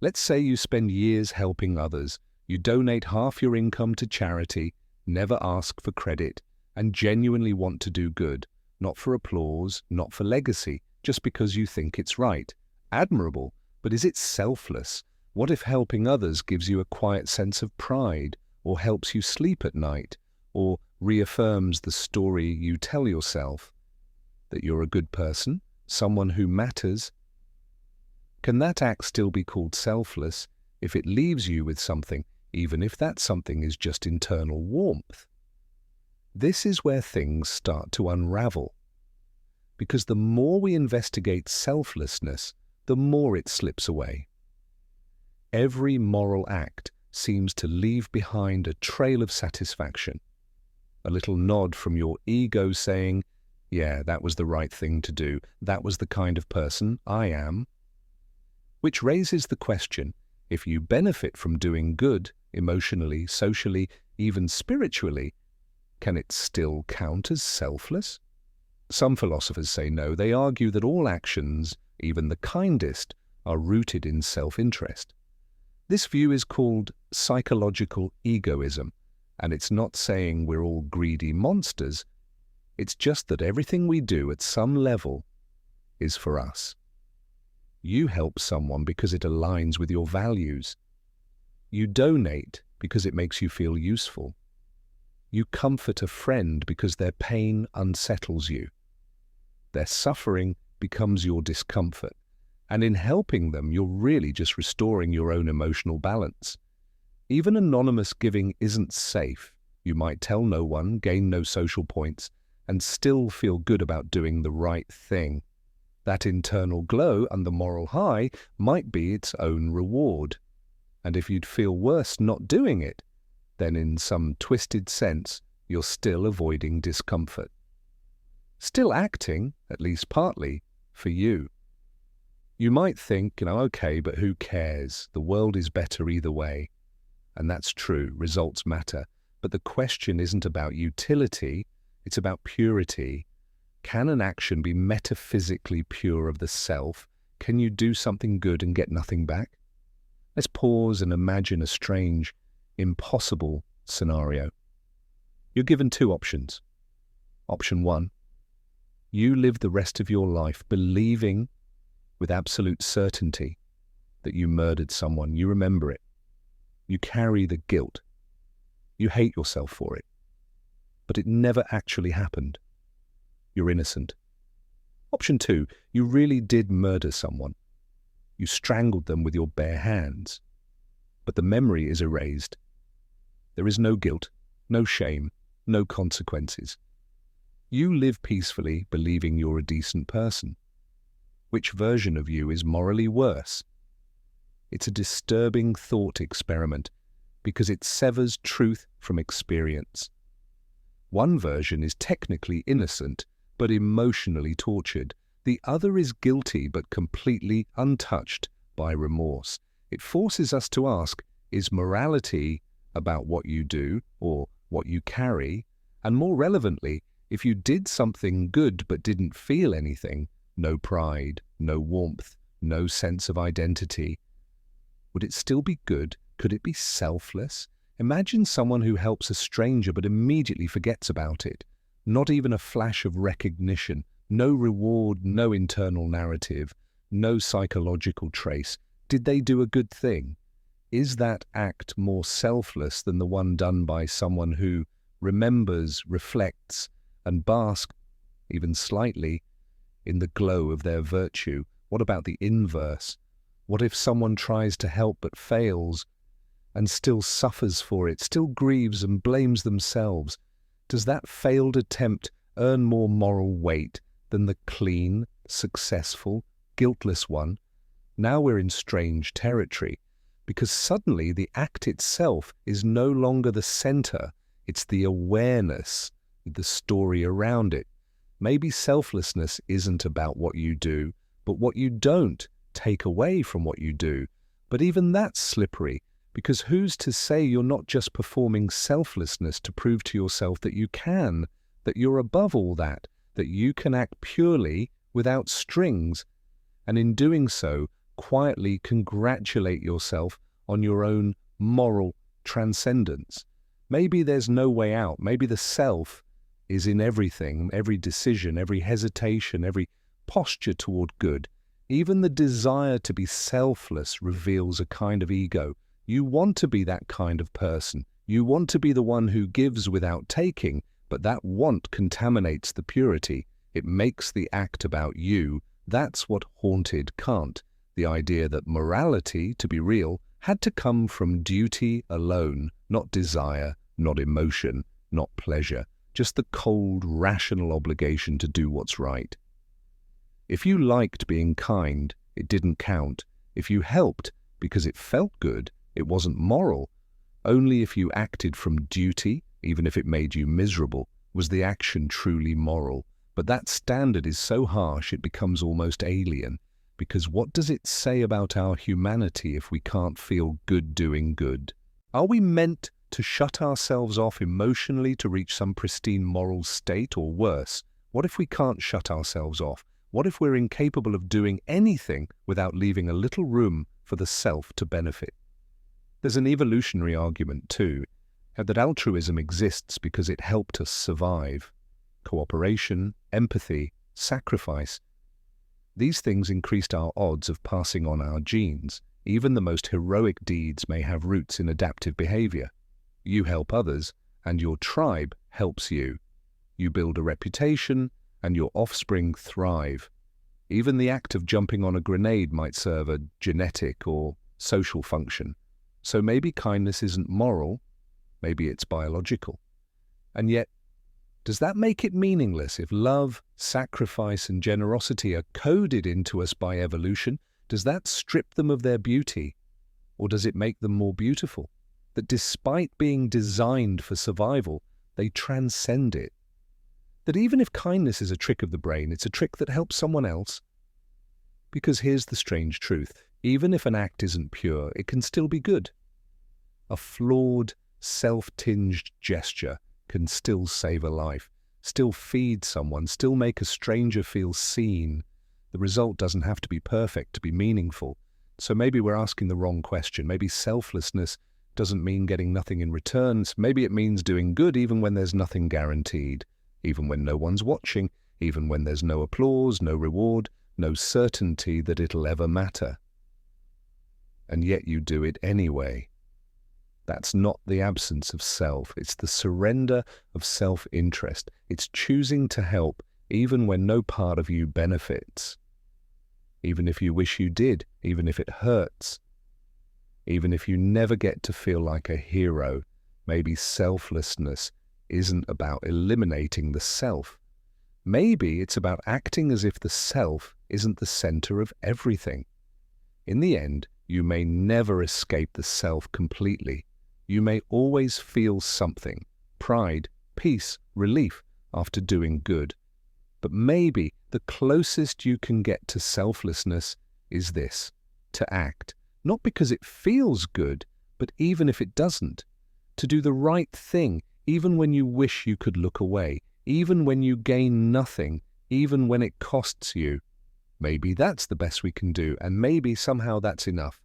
Let's say you spend years helping others. You donate half your income to charity, never ask for credit, and genuinely want to do good, not for applause, not for legacy, just because you think it's right. Admirable, but is it selfless? What if helping others gives you a quiet sense of pride, or helps you sleep at night, or reaffirms the story you tell yourself that you're a good person, someone who matters? Can that act still be called selfless if it leaves you with something, even if that something is just internal warmth? This is where things start to unravel, because the more we investigate selflessness, the more it slips away. Every moral act seems to leave behind a trail of satisfaction, a little nod from your ego saying, yeah, that was the right thing to do, that was the kind of person I am. Which raises the question, if you benefit from doing good, emotionally, socially, even spiritually, can it still count as selfless? Some philosophers say no. They argue that all actions, even the kindest, are rooted in self-interest. This view is called psychological egoism, and it's not saying we're all greedy monsters. It's just that everything we do at some level is for us. You help someone because it aligns with your values. You donate because it makes you feel useful. You comfort a friend because their pain unsettles you. Their suffering becomes your discomfort, and in helping them, you're really just restoring your own emotional balance. Even anonymous giving isn't safe. You might tell no one, gain no social points, and still feel good about doing the right thing. That internal glow and the moral high might be its own reward. And if you'd feel worse not doing it, then in some twisted sense, you're still avoiding discomfort. Still acting, at least partly, for you. You might think, okay, but who cares? The world is better either way. And that's true, results matter. But the question isn't about utility, it's about purity. Can an action be metaphysically pure of the self? Can you do something good and get nothing back? Let's pause and imagine a strange, impossible scenario. You're given two options. Option one, you live the rest of your life believing with absolute certainty that you murdered someone. You remember it. You carry the guilt. You hate yourself for it. But it never actually happened. You're innocent. Option two, you really did murder someone. You strangled them with your bare hands. But the memory is erased. There is no guilt, no shame, no consequences. You live peacefully, believing you're a decent person. Which version of you is morally worse? It's a disturbing thought experiment because it severs truth from experience. One version is technically innocent, but emotionally tortured. The other is guilty, but completely untouched by remorse. It forces us to ask, is morality about what you do or what you carry? And more relevantly, if you did something good but didn't feel anything, no pride, no warmth, no sense of identity, would it still be good? Could it be selfless? Imagine someone who helps a stranger but immediately forgets about it. Not even a flash of recognition, no reward, no internal narrative, no psychological trace. Did they do a good thing? Is that act more selfless than the one done by someone who remembers, reflects, and basks, even slightly, in the glow of their virtue? What about the inverse? What if someone tries to help but fails and still suffers for it, still grieves and blames themselves? Does that failed attempt earn more moral weight than the clean, successful, guiltless one? Now we're in strange territory, because suddenly the act itself is no longer the center, it's the awareness, the story around it. Maybe selflessness isn't about what you do, but what you don't take away from what you do. But even that's slippery, because who's to say you're not just performing selflessness to prove to yourself that you can, that you're above all that you can act purely without strings, and in doing so, quietly congratulate yourself on your own moral transcendence. Maybe there's no way out. Maybe the self is in everything, every decision, every hesitation, every posture toward good. Even the desire to be selfless reveals a kind of ego. You want to be that kind of person. You want to be the one who gives without taking, but that want contaminates the purity. It makes the act about you. That's what haunted Kant. The idea that morality, to be real, had to come from duty alone, not desire, not emotion, not pleasure, just the cold, rational obligation to do what's right. If you liked being kind, it didn't count. If you helped because it felt good, it wasn't moral. Only if you acted from duty, even if it made you miserable, was the action truly moral. But that standard is so harsh it becomes almost alien. Because what does it say about our humanity if we can't feel good doing good? Are we meant to shut ourselves off emotionally to reach some pristine moral state, or worse? What if we can't shut ourselves off? What if we're incapable of doing anything without leaving a little room for the self to benefit? There's an evolutionary argument, too, that altruism exists because it helped us survive. Cooperation, empathy, sacrifice. These things increased our odds of passing on our genes. Even the most heroic deeds may have roots in adaptive behavior. You help others, and your tribe helps you. You build a reputation, and your offspring thrive. Even the act of jumping on a grenade might serve a genetic or social function. So maybe kindness isn't moral, maybe it's biological. And yet, does that make it meaningless if love, sacrifice, and generosity are coded into us by evolution? Does that strip them of their beauty? Or does it make them more beautiful? That despite being designed for survival, they transcend it? That even if kindness is a trick of the brain, it's a trick that helps someone else? Because here's the strange truth. Even if an act isn't pure, it can still be good. A flawed, self-tinged gesture can still save a life, still feed someone, still make a stranger feel seen. The result doesn't have to be perfect to be meaningful. So maybe we're asking the wrong question. Maybe selflessness doesn't mean getting nothing in return. Maybe it means doing good even when there's nothing guaranteed, even when no one's watching, even when there's no applause, no reward, no certainty that it'll ever matter. And yet you do it anyway. That's not the absence of self. It's the surrender of self-interest. It's choosing to help even when no part of you benefits. Even if you wish you did, even if it hurts. Even if you never get to feel like a hero, maybe selflessness isn't about eliminating the self. Maybe it's about acting as if the self isn't the center of everything. In the end, you may never escape the self completely. You may always feel something, pride, peace, relief after doing good. But maybe the closest you can get to selflessness is this, to act, not because it feels good, but even if it doesn't. To do the right thing, even when you wish you could look away, even when you gain nothing, even when it costs you. Maybe that's the best we can do, and maybe somehow that's enough.